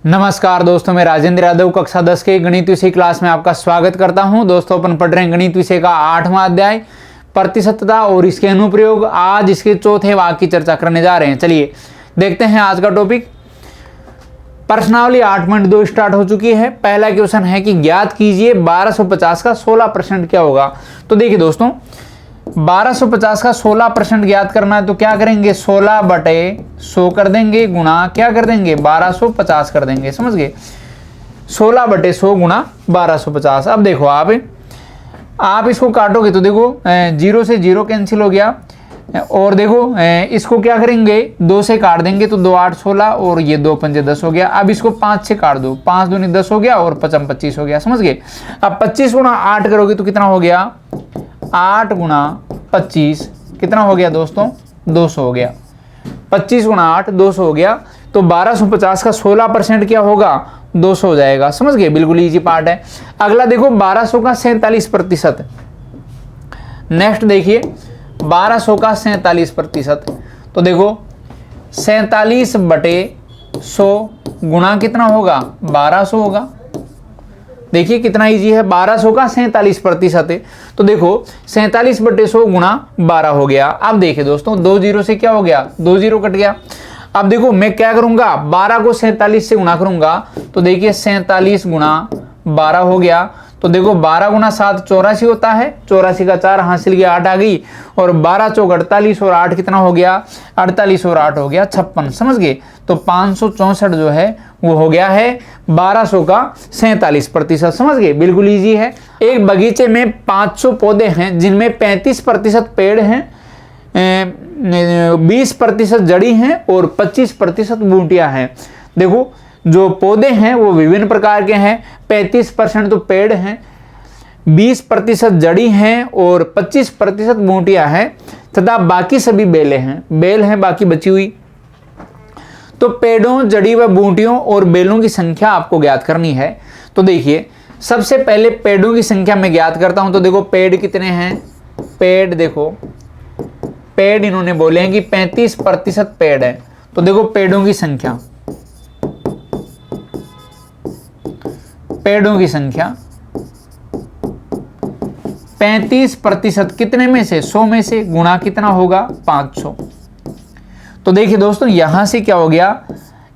नमस्कार दोस्तों, मैं राजेंद्र यादव कक्षा 10 के गणित विषय क्लास में आपका स्वागत करता हूं। दोस्तों, अपन पढ़ रहे हैं गणित विषय का 8वां अध्याय प्रतिशतता और इसके अनुप्रयोग। आज इसके चौथे भाग की चर्चा करने जा रहे हैं। चलिए देखते हैं आज का टॉपिक। प्रश्नावली 8.2 स्टार्ट हो चुकी है। पहला क्वेश्चन है कि ज्ञात कीजिए 1250 का 16% क्या होगा। तो देखिए दोस्तों, 1250 का 16% ज्ञात करना है तो क्या करेंगे, 16/100 कर देंगे गुणा क्या कर देंगे 1250 कर देंगे। समझ गए, 16/100 गुणा 1250। अब देखो आप इसको काटोगे तो देखो 0 से 0 कैंसिल हो गया, और देखो इसको क्या करेंगे 2 से काट देंगे तो 2 8 16 और ये 2 5 10 हो गया। अब इसको 5 से काट दो, 5 दूनी 10 हो गया और 5 25 हो गया। समझ गए। अब 25 गुणा 8 करोगे तो कितना हो गया, 8 गुणा 25 कितना हो गया दोस्तों, 200 हो गया। 25 गुणा 8 200 हो गया। तो 1250 का 16% क्या होगा, 200 हो जाएगा। समझ गए, बिल्कुल इजी पार्ट है। अगला देखो 1200 का 47%। नेक्स्ट देखिए 1200 का 47%। तो देखो 47/100 गुणा कितना होगा, 1200 होगा। देखिए कितना इजी है, 1200 का 47% है। तो देखो 47/100 गुणा 12 हो गया। अब देखिए दोस्तों 2 0 से क्या हो गया, 2 0 कट गया। अब देखो मैं क्या करूंगा, 12 को 47 से गुणा करूंगा तो देखिए 47 गुणा 12 हो गया। तो देखो 12 गुणा 7 84 होता है, 84 का 4 हासिल किया 8 आ गई, और 12 चौक 48 और 8 कितना हो गया, 48 और 8 हो गया 56। समझ गए। तो 564 जो है वो हो गया है 1200 का 47%। समझ गए, बिल्कुल इजी है। एक बगीचे में 500 पौधे हैं जिनमें 35% पेड़ हैं, 20% जड़ी हैं और 25% बूटियां हैं। देखो जो पौधे हैं वो विभिन्न प्रकार के हैं, 35% तो पेड़ हैं, 20% जड़ी हैं और 25% बूटियां हैं, तथा बाकी सभी बेलें हैं। बेल हैं बाकी बची हुई। तो पेड़ों, जड़ी व बूटियों और बेलों की संख्या आपको ज्ञात करनी है। तो देखिए सबसे पहले पेड़ों की संख्या मैं ज्ञात करता हूं। तो देखो पेड़ कितने हैं, पेड़ देखो पेड़ इन्होंने बोले हैं कि 35% पेड़ है। तो देखो पेड़ों की संख्या, पेड़ों की संख्या 35% कितने में से, 100 में से, गुणा कितना होगा 500। तो देखिए दोस्तों यहां से क्या हो गया,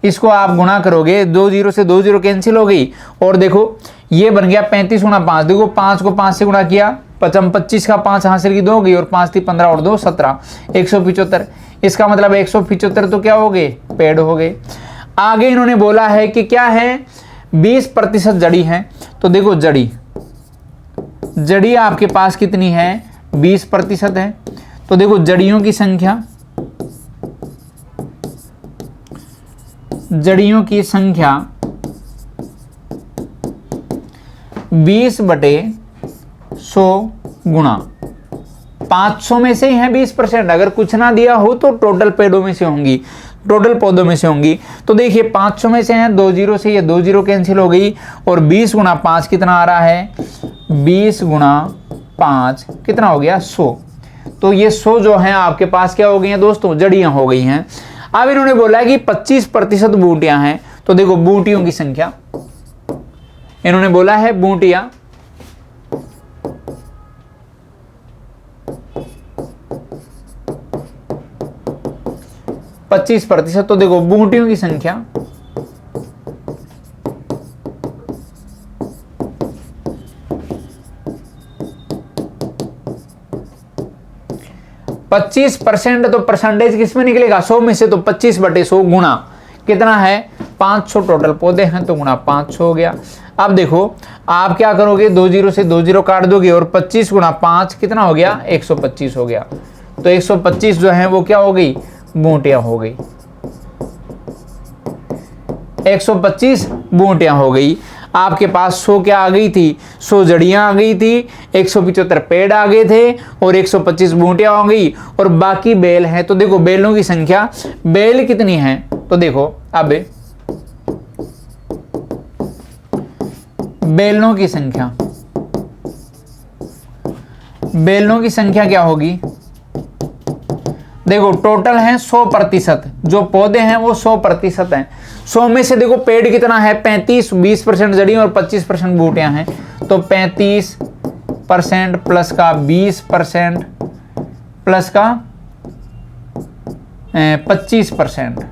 इसको आप गुणा करोगे 2 0 से 2 0 कैंसिल हो गई, और देखो ये बन गया 35 गुणा 5। देखो 5 को 5 से गुणा किया, 25 का 5 हासिल की 2 हो गई, और 5 थी 15 और 2 17, 175। इसका मतलब 175 तो क्या हो गए, पेड़ हो गए। आगे इन्होंने बोला है कि क्या है, 20% जड़ी है। तो देखो जड़ी आपके पास कितनी है, 20% है। तो देखो जड़ियों की संख्या 20/100 गुणा 500 में से ही है 20%। अगर कुछ ना दिया हो तो टोटल पेड़ों में से होंगी, टोटल पौधों में से होंगी। तो देखिए 500 में से हैं, 2 0 से ये 2 0 कैंसिल हो गई, और 20 गुणा 5 कितना आ रहा है, 20 गुणा 5 कितना हो गया, 100। तो ये 100 जो है आपके पास क्या हो गई हैं दोस्तों, जड़ियां हो गई हैं। अब इन्होंने बोला है कि 25% बूटियां हैं। तो देखो बूटियों की संख्या, इन्होंने बोला है बूटियां 25%। तो देखो बूटियों की संख्या 25%, तो परसेंटेज किसमें निकलेगा, 100 में से। तो 25/100 गुणा कितना है, 500 टोटल पौधे हैं तो गुणा 500 हो गया। अब देखो आप क्या करोगे, 2 0 से 2 0 काट दोगे, और 25 गुणा 5 कितना हो गया, 125 हो गया। तो 125 जो है वो क्या हो गई, बूटियां हो गई। 125 बूटियां हो गई। आपके पास 100 क्या आ गई थी, 100 जड़ियां आ गई थी, 175 पेड़ आ गए थे, और 125 बूटियां हो गई, और बाकी बेल हैं। तो देखो बेलों की संख्या, बेल कितनी है, तो देखो अब बेलों की संख्या क्या होगी, देखो टोटल है 100%, जो पौधे हैं वो 100% हैं। 100 में से देखो पेड़ कितना है 35, 20% जड़ी और 25% बूटियां हैं, तो 35% प्लस का 20% प्लस का 25%,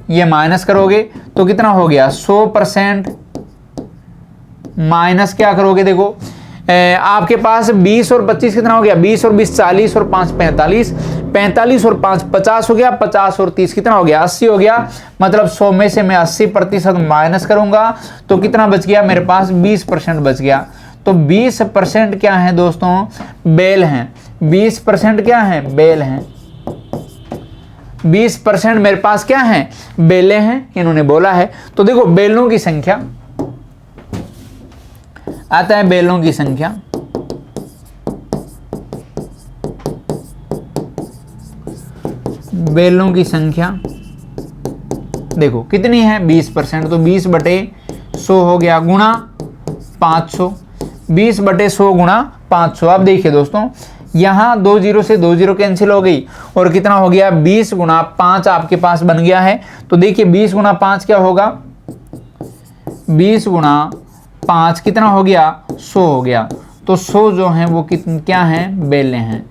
ये माइनस करोगे तो कितना हो गया 100% माइनस क्या करोगे, देखो आपके पास 20 और 25 कितना हो गया, 20 और 20 40 और 5 45, 45 और 5 50 हो गया, 50 और 30 कितना हो गया 80 हो गया। मतलब 100 में से मैं 80% माइनस करूंगा तो कितना बच गया मेरे पास 20% बच गया। तो 20% क्या है दोस्तों, बेल हैं। 20% क्या है, बेल हैं। 20% मेरे पास क्या है, बेलें हैं, इन्होंने बोला है। तो देखो बेलों की संख्या आता है, बेलों की संख्या बेलों की संख्या देखो कितनी है 20%, तो 20/100 हो गया गुणा 500, 20/100 गुणा 500। अब देखिए दोस्तों यहां 2 0 से 2 0 कैंसिल हो गई और कितना हो गया 20 गुणा 5 आपके पास बन गया है। तो देखिए 20 गुणा 5 क्या होगा, 20 गुणा 5 कितना हो गया 100 हो गया। तो 100 जो है वो क्या है, बेलें हैं।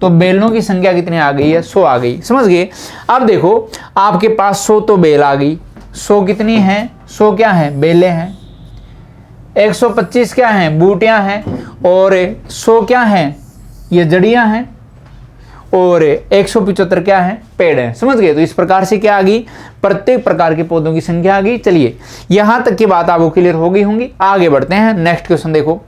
तो बेलों की संख्या कितनी आ गई है, 100 आ गई। समझ गए। अब देखो आपके पास 100 तो बेल आ गई, 100 कितनी है, 100 क्या है, बेलें हैं। 125 क्या है, बूटियां हैं। और 100 क्या है, ये जड़ियां हैं। और 175 क्या है, पेड़ है। समझ गए। तो इस प्रकार से क्या आ गई, प्रत्येक प्रकार के पौधों की संख्या आ गई। चलिए यहां तक की बात आपको क्लियर हो गई होंगी। आगे बढ़ते हैं, नेक्स्ट क्वेश्चन देखो,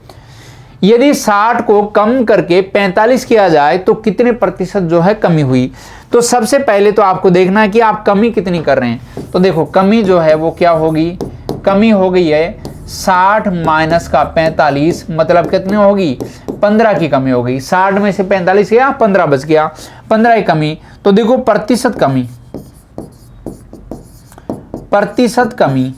यदि 60 को कम करके 45 किया जाए तो कितने प्रतिशत जो है कमी हुई। तो सबसे पहले तो आपको देखना है कि आप कमी कितनी कर रहे हैं। तो देखो कमी जो है वो क्या होगी, कमी हो गई है 60 माइनस का 45, मतलब कितनी होगी 15 की कमी हो गई। 60 में से 45 गया 15 बच गया, 15 की कमी। तो देखो प्रतिशत कमी, प्रतिशत कमी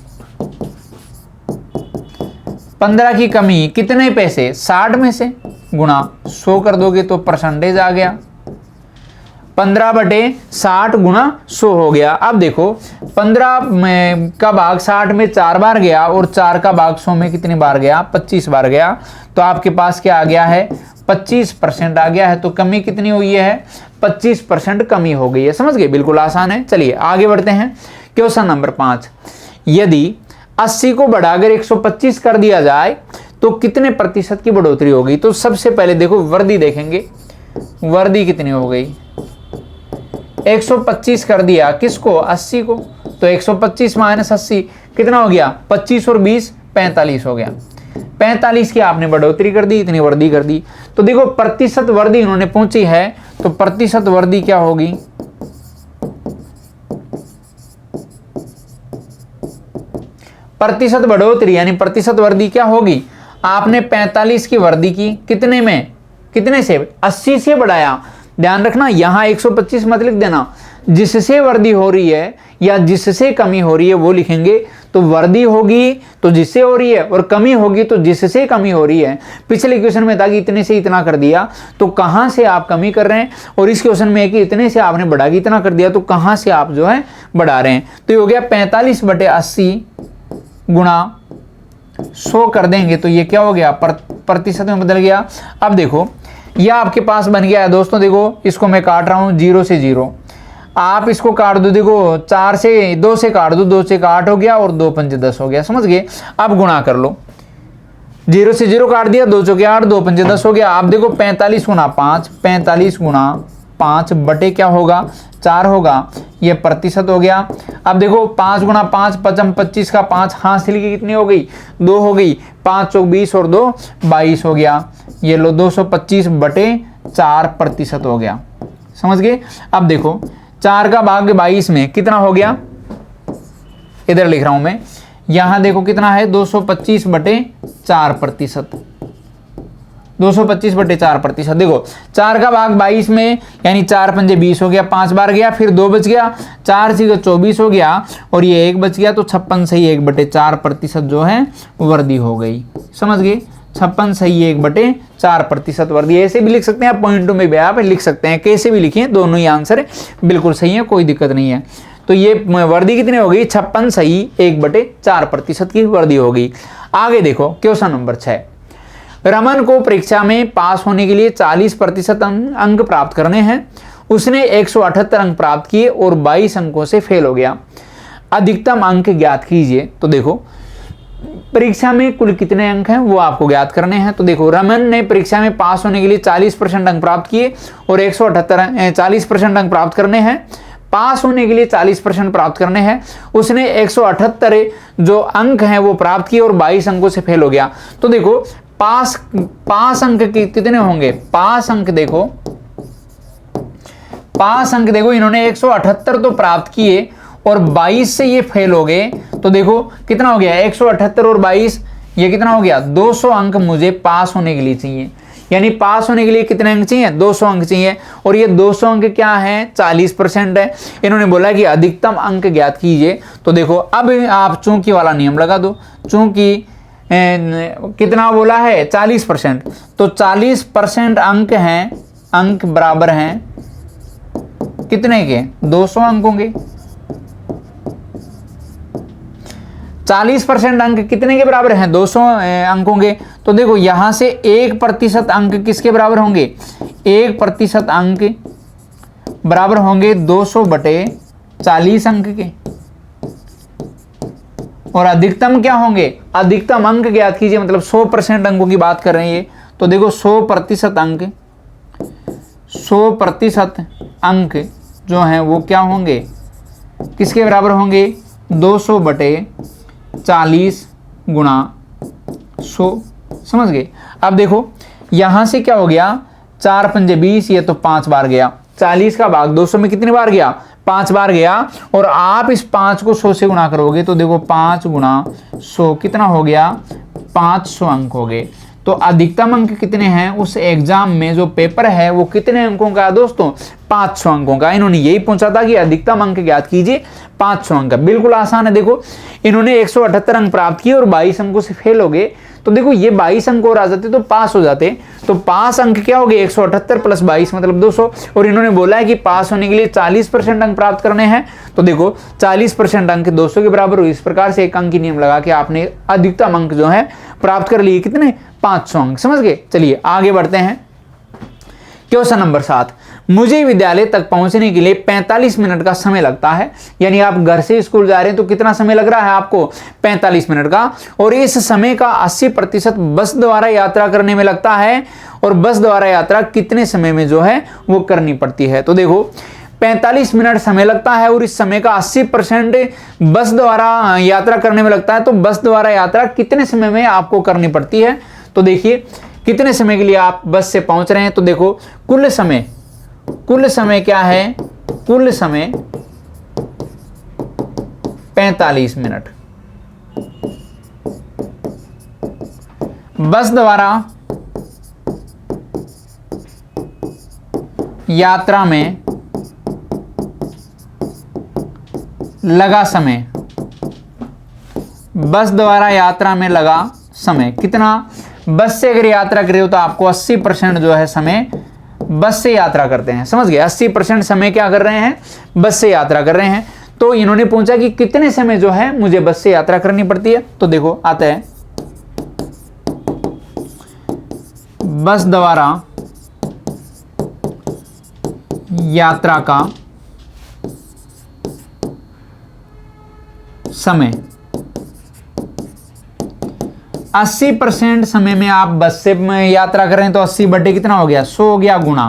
15 की कमी कितने पैसे, 60 में से गुणा 100 कर दोगे तो परसेंटेज आ गया। 15/60 गुणा 100 हो गया। अब देखो 15 में का भाग 60 में 4 बार गया और 4 का भाग 100 में कितनी बार गया, 25 बार गया। तो आपके पास क्या आ गया है, 25% आ गया है। तो कमी कितनी हुई है, 25% कमी हो गई है। समझ गए, बिल्कुल आसान है। चलिए आगे बढ़ते हैं। क्वेश्चन नंबर 5, यदि 80 को बढ़ाकर 125 कर दिया जाए तो कितने प्रतिशत की बढ़ोतरी होगी। तो सबसे पहले देखो वर्दी देखेंगे, वर्दी कितनी हो गई, 125 कर दिया किसको, 80 को। तो 125 माइनस 80 कितना हो गया, 25 और 20 45 हो गया। 45 की आपने बढ़ोतरी कर दी, इतनी वर्दी कर दी। तो देखो प्रतिशत वर्दी इन्होंने पहुंची है, तो प्रतिशत वर्दी क्या होगी, प्रतिशत बढ़ोतरी यानी प्रतिशत वर्दी क्या होगी। आपने 45 की वर्दी की कितने में, कितने से, 80 से बढ़ाया। ध्यान रखना यहां 125 मत लिख देना, जिससे वर्दी हो रही है या जिससे कमी हो रही है वो लिखेंगे। तो वर्दी होगी तो जिससे हो रही है और कमी होगी तो जिससे कमी हो रही है। पिछले क्वेश्चन में था कि इतने से इतना कर दिया, तो कहां से आप कमी कर रहे हैं, और इस क्वेश्चन में है कि इतने से आपने बढ़ा के इतना कर दिया, तो कहां से आप जो है बढ़ा रहे हैं। तो ये हो गया 45/80 गुणा 100 कर देंगे तो ये क्या हो गया, प्रतिशत में बदल गया। अब देखो यह आपके पास बन गया है दोस्तों। देखो इसको मैं काट रहा हूं 0 से 0, आप इसको काट दो। देखो 4 से 2 से काट दो, 2 से 8 हो गया और 2 पंजे 10 हो गया। समझ गए। अब गुणा कर लो, 0 से 0 काट दिया, 2 चौके 8, 2 पंजे 10 हो गया। आप देखो 45 गुणा 5, 45 गुणा 5 बटे क्या होगा, 4 होगा, ये प्रतिशत हो गया। अब देखो 5 गुणा 5 पचम 25 का 5 हासिल की कितनी हो गई, 2 हो गई। 5 चौक 20 और 2 22 हो गया। ये लो 225/4 प्रतिशत हो गया। समझ गए। अब देखो 4 का भाग 22 में कितना हो गया, इधर लिख रहा हूं मैं, यहां देखो कितना है 225/4 प्रतिशत, 225/4 प्रतिशत। देखो 4 का भाग 22 में यानी 4 पंजे 20 हो गया, 5 बार गया, फिर 2 बच गया, 4 से 24 हो गया और ये 1 बच गया। तो 56 से ही 1/4 प्रतिशत जो है वर्दी हो गई। समझ गए। 56 सही 1/4% वर्दी। ऐसे भी लिख सकते हैं आप, पॉइंटों में भी आप लिख सकते हैं, कैसे भी लिखिए, दोनों ही आंसर बिल्कुल सही है, कोई दिक्कत नहीं है। तो ये वर्दी कितनी हो गई? 56 सही 1/4% की वर्दी हो गई। आगे देखो क्वेश्चन नंबर 6। रमन को परीक्षा में पास होने के लिए 40% अंक प्राप्त करने हैं। उसने 178 अंक प्राप्त किए और 22 अंकों से फेल हो गया। अधिकतम अंक ज्ञात कीजिए। तो देखो परीक्षा में कुल कितने अंक हैं वो आपको ज्ञात करने हैं। तो देखो रमन ने परीक्षा में पास होने के लिए 40% अंक प्राप्त किए और 40% अंक प्राप्त करने हैं। पास होने के लिए 40% प्राप्त करने हैं। उसने 178 जो अंक हैं वो प्राप्त किए और 22 अंकों से फेल हो गया। तो देखो पास अंक कितने होंगे? पास अंक देखो इन्होंने 178 तो प्राप्त किए और 22 से ये फेल हो गए। तो देखो कितना हो गया? 178 और 22, ये कितना हो गया? 200 अंक मुझे पास होने के लिए चाहिए। यानी पास होने के लिए कितने अंक चाहिए? 200 अंक चाहिए। और ये 200 अंक क्या है? 40% है। इन्होंने बोला कि अधिकतम अंक ज्ञात कीजिए। तो देखो अब आप चूंकि वाला नियम लगा दो। चूंकि कितना बोला है? 40%। तो 40% अंक हैं, अंक बराबर हैं कितने के? 200 अंकों के। 40% अंक कितने के बराबर हैं? 200 अंकों के। तो देखो यहां से 1% अंक किसके बराबर होंगे? 1% अंक बराबर होंगे 200/40 अंक के। और अधिकतम क्या होंगे? अधिकतम अंक ज्ञात कीजिए, मतलब 100% अंकों की बात कर रहे हैं ये। तो देखो 100% अंक जो हैं वो क्या होंगे? किसके बराबर होंगे? 200/40 गुणा 100। समझ गए? अब देखो यहां से क्या हो गया? 4 पंजे 20, ये तो 5 बार गया। 40 का भाग 200 में कितनी बार गया? 5 बार गया। और आप इस 5 को 100 से गुणा करोगे तो देखो 5 गुणा 100 कितना हो गया? 500 अंक हो गए। तो अधिकतम अंक कितने हैं उस एग्जाम में? जो पेपर है वो कितने अंकों का है दोस्तों? 500 अंकों का। इन्होंने यही पूछा था कि अधिकतम अंक ज्ञात कीजिए, 500 अंक। बिल्कुल आसान है। देखो इन्होंने 178 अंक प्राप्त किए और 22 अंकों से फेल हो गए। तो देखो ये 22 अंक और आ जाते तो पास हो जाते। तो पास अंक क्या हो गए? 178 + 22 मतलब 200। और इन्होंने बोला है कि पास होने के लिए 40% अंक प्राप्त करने हैं। तो देखो 40% अंक 200 के बराबर हुई। इस प्रकार से एक अंक की नियम लगा के आपने अधिकतम अंक जो है प्राप्त कर लिए। कितने? 500 अंक। समझ गए? चलिए आगे बढ़ते हैं। Question number 7। मुझे विद्यालय तक पहुंचने के लिए 45 मिनट का समय लगता है। यानी आप घर से स्कूल जा रहे हैं तो कितना समय लग रहा है आपको? 45 मिनट का। और इस समय का 80% बस द्वारा यात्रा करने में लगता है। और बस द्वारा यात्रा कितने समय में जो है वो करनी पड़ती है? तो देखो 45 मिनट समय लगता है और इस समय का 80% बस द्वारा यात्रा करने में लगता है। तो बस द्वारा यात्रा कितने समय में आपको करनी पड़ती है? तो देखिए कितने समय के लिए आप बस से पहुंच रहे हैं। तो देखो कुल समय क्या है? कुल समय 45 मिनट। बस द्वारा यात्रा में लगा समय, बस द्वारा यात्रा में लगा समय कितना? बस से अगर यात्रा करे हो तो आपको 80% जो है समय बस से यात्रा करते हैं। समझ गए? 80% समय क्या कर रहे हैं? बस से यात्रा कर रहे हैं। तो इन्होंने पूछा कि कितने समय जो है मुझे बस से यात्रा करनी पड़ती है। तो देखो आता है बस द्वारा यात्रा का समय 80% समय में आप बस से यात्रा कर रहे हैं। तो 80 बटे कितना हो गया? 100 हो गया। गुणा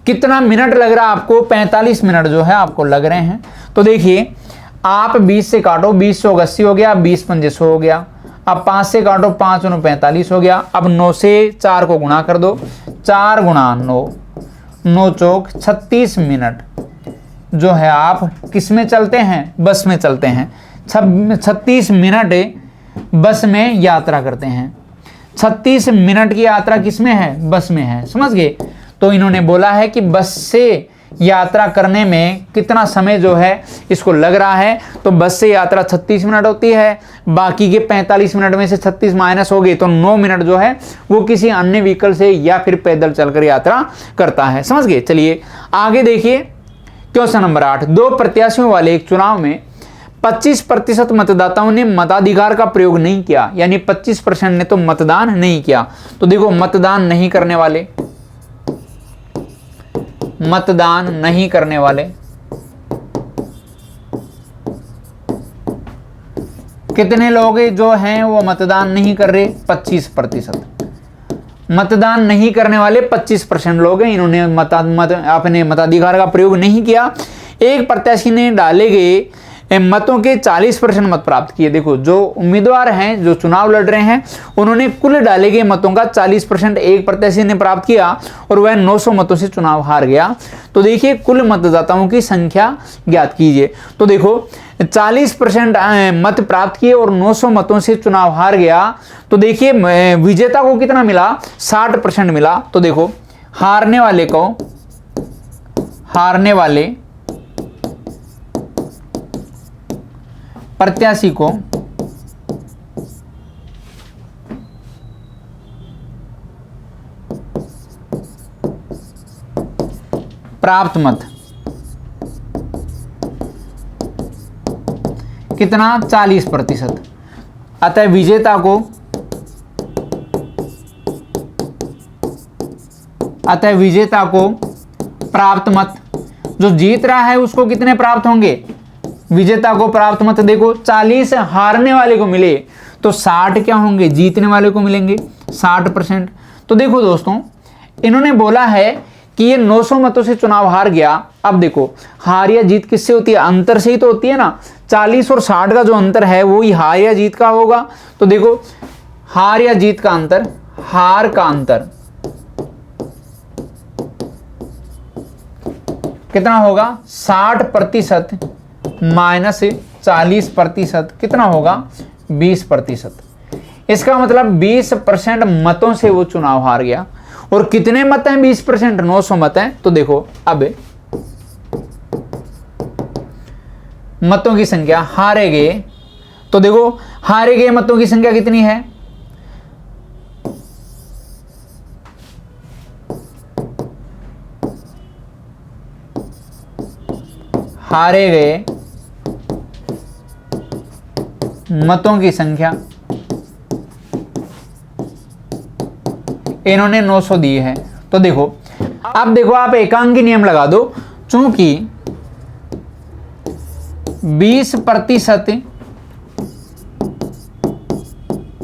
कितना मिनट लग रहा है आपको? 45 मिनट जो है आपको लग रहे हैं। तो देखिए आप 20 से काटो, 20 से 80 हो गया, 20 पंजे 100 हो गया। अब 5 से काटो, 5 9 45 हो गया। अब 9 से 4 को गुणा कर दो, 4 गुणा 9, 9 चौक 36 मिनट जो है आप किस में चलते हैं? बस में चलते हैं। 36 मिनट बस में यात्रा करते हैं। 36 मिनट की यात्रा किस में है? बस में है। समझ गए? तो इन्होंने बोला है कि बस से यात्रा करने में कितना समय जो है इसको लग रहा है, तो बस से यात्रा 36 मिनट होती है, बाकी के 45 मिनट में से 36 माइनस हो गई तो 9 मिनट जो है वो किसी अन्य व्हीकल से या फिर पैदल चलकर यात्रा करता है। समझ गए। चलिए आगे देखिए क्वेश्चन नंबर 8। 2 प्रत्याशियों वाले एक चुनाव में 25% मतदाताओं ने मताधिकार का प्रयोग नहीं किया, यानी 25% ने तो मतदान नहीं किया। तो देखो मतदान नहीं करने वाले कितने लोग जो हैं वो मतदान नहीं कर रहे? 25%। मतदान नहीं करने वाले 25% लोग हैं, इन्होंने अपने मताधिकार का प्रयोग नहीं किया। एक प्रत्याशी ने डाले गए मतों के 40% मत प्राप्त किए। देखो जो उम्मीदवार हैं जो चुनाव लड़ रहे हैं उन्होंने कुल डाले गए मतों का 40% एक प्रत्याशी ने प्राप्त किया और वह 900 मतों से चुनाव हार गया। तो देखिए कुल मतदाताओं की संख्या ज्ञात कीजिए। तो देखो 40% मत प्राप्त किए और 900 मतों से चुनाव हार गया, तो देखिए विजेता को कितना मिला? 60% मिला। तो देखो हारने वाले प्रत्याशी को प्राप्त मत कितना? 40%। अतः विजेता को प्राप्त मत, जो जीत रहा है उसको कितने प्राप्त होंगे? विजेता को प्राप्त मत देखो 40 हारने वाले को मिले तो 60 क्या होंगे? जीतने वाले को मिलेंगे 60%। तो देखो दोस्तों इन्होंने बोला है कि ये 900 मतों से चुनाव हार गया। अब देखो हार या जीत किससे होती है? अंतर से ही तो होती है ना। 40 और 60 का जो अंतर है वो ही हार या जीत का होगा। तो देखो हार या जीत का अंतर, हार का अंतर कितना होगा? 60% माइनस 40% कितना होगा? 20%। इसका मतलब 20% मतों से वो चुनाव हार गया। और कितने मत हैं? 20%, 900 मत हैं। तो देखो अब मतों की संख्या हारे गए, तो देखो हारे गए मतों की संख्या कितनी है? हारे गए मतों की संख्या इन्होंने 900 दी है। तो देखो अब देखो आप एकांकी नियम लगा दो, चूंकि 20%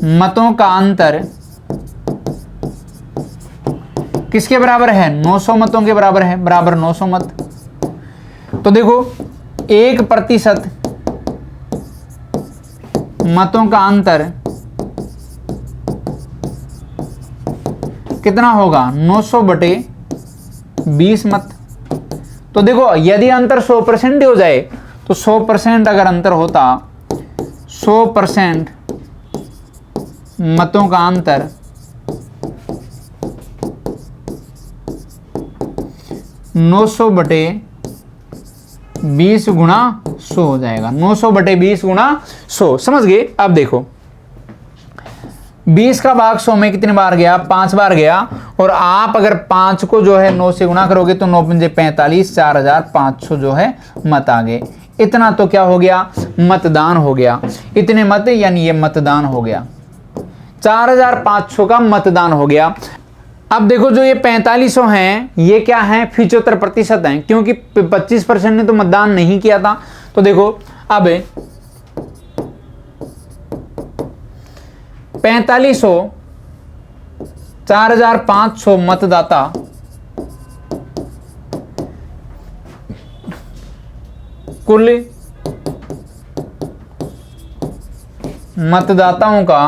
मतों का अंतर किसके बराबर है? 900 मतों के बराबर है, बराबर 900 मत। तो देखो 1% मतों का अंतर कितना होगा? 900 बटे 20 मत। तो देखो यदि अंतर 100% हो जाए तो 100% अगर अंतर होता, 100% मतों का अंतर 900 बटे 20 गुणा 100 हो जाएगा। 900 बटे 20 गुणा 100, समझ गए। अब देखो 20 का भाग 100 में कितने बार गया? 5 बार गया। और आप अगर 5 को जो है 9 से गुणा करोगे तो 9 पंजे 45, 4500 जो है मत आ गए। इतना तो क्या हो गया? मतदान हो गया। इतने मत यानी ये मतदान हो गया, 4500 का मतदान हो गया। अब देखो जो ये 4500 हैं ये क्या है? 75% हैं, क्योंकि 25% ने तो मतदान नहीं किया था। तो देखो अब 4500 4500 मतदाता कुल मतदाताओं का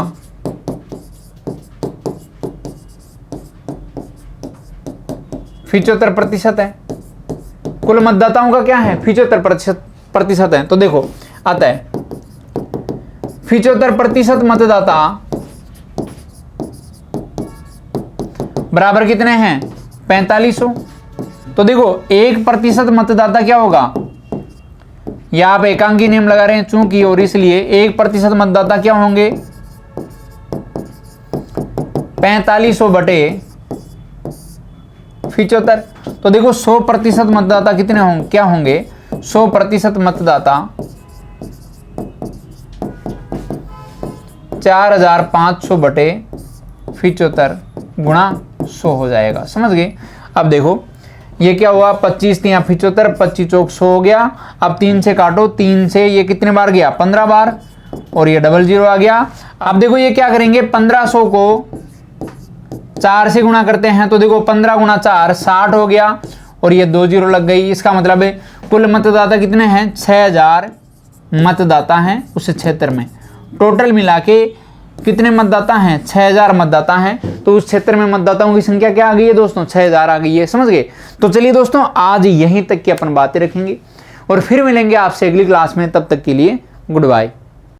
75% है। कुल मतदाताओं का क्या है? 75% है। तो देखो आता है 75% मतदाता बराबर कितने हैं? 4500। तो देखो 1% मतदाता क्या होगा, या आप एकांकी नियम लगा रहे हैं चूंकि, और इसलिए 1% मतदाता क्या होंगे 4500 बटे 75। तो देखो 100% मतदाता कितने होंगे, क्या होंगे 100% मतदाता 4500 बटे 75 गुणा 100 हो जाएगा। समझ गए। अब देखो ये क्या हुआ 25 या 75, 25 चौक 100 हो गया। अब 3 से काटो, 3 से ये कितने बार गया 15 बार, और ये 00 आ गया। अब देखो ये क्या करेंगे 1500 को 4 से गुणा करते हैं, तो देखो 15 गुणा 4 60 हो गया, और ये 2 0 लग गई। इसका मतलब है कुल मतदाता कितने हैं 6000 मतदाता हैं उस क्षेत्र में। टोटल मिला के कितने मतदाता हैं 6000 मतदाता हैं। तो उस क्षेत्र में मतदाताओं की संख्या क्या आ गई है दोस्तों 6000 आ गई है। समझ गए। तो चलिए दोस्तों आज यहीं तक की अपन बातें रखेंगे और फिर मिलेंगे आपसे अगली क्लास में। तब तक के लिए गुड बाय।